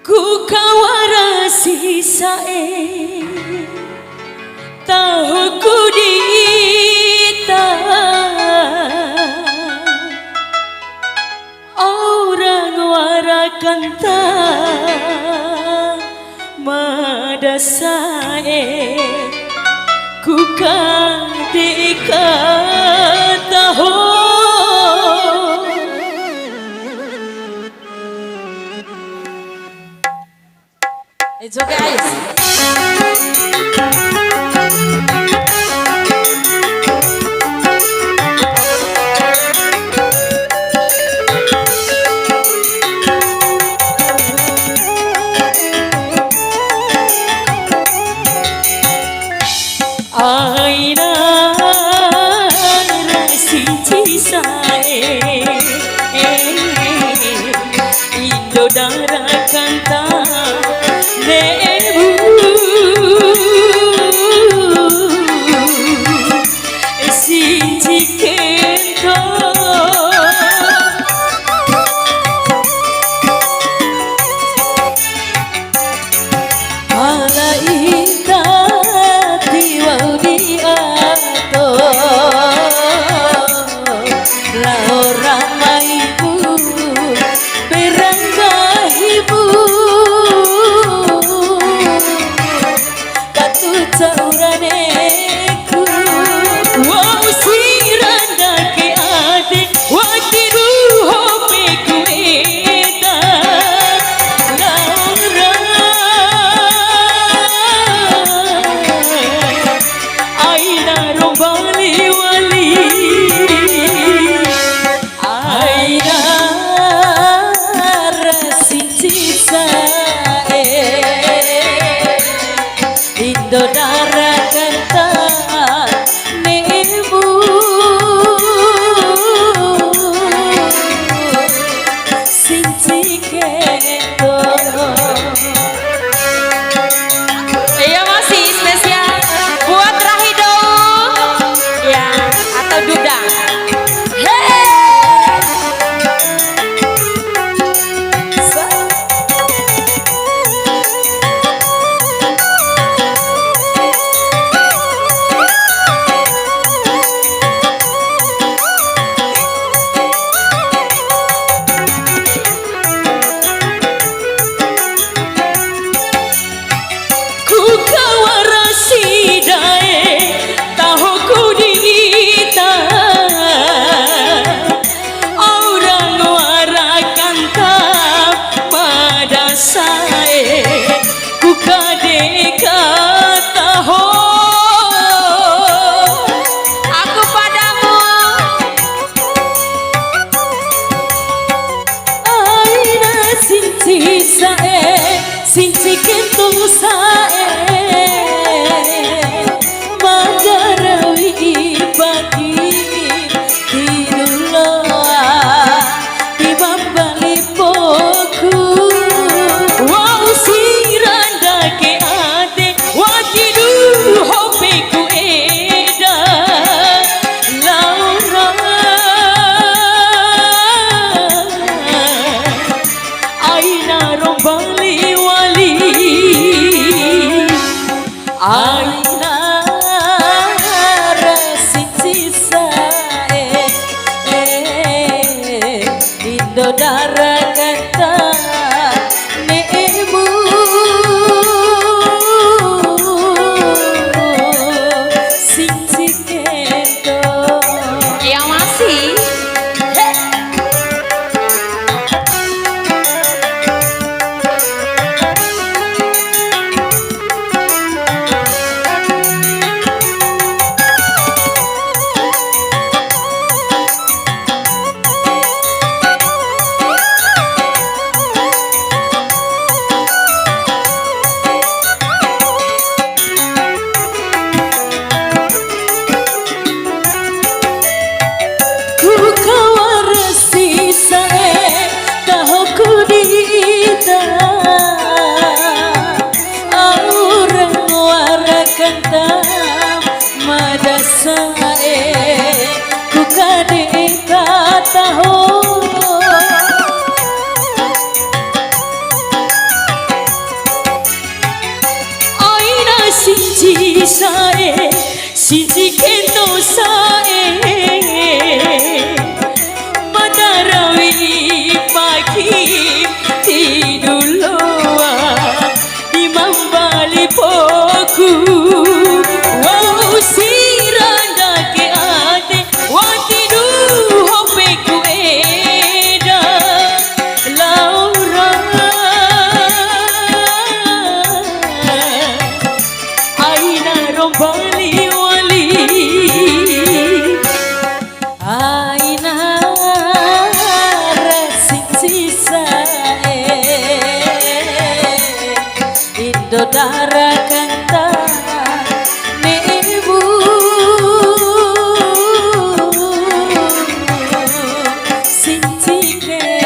Ku kawarasi sae tahu ku dita orang warakan ta madasae ku kadika tahu It's okay, guys. Aina rasi cisae Indo darah kanta nebu sinci kento ala ita tiwau diato la orang maibu beranggahibu katu cauraneku wow siranda ke ade wakiru hope kueta laura aina rombali wali aina rasicisae Indo darah kanta nebu sinci kento Iya masih spesial buat Rahido ya atau Duda. ku kawarasi dae tahu ku dita orang warakan ta madasae ku kadeka tahu Aku padamu aina sinci sae sinci kentung sae magarawi pagi tinuloa ibambali poku wow siranda ke ade wakidu hope ku eda laura aina rombali wali aina rasicisae Indo darah kanta nebu sinci kento Iya masih kento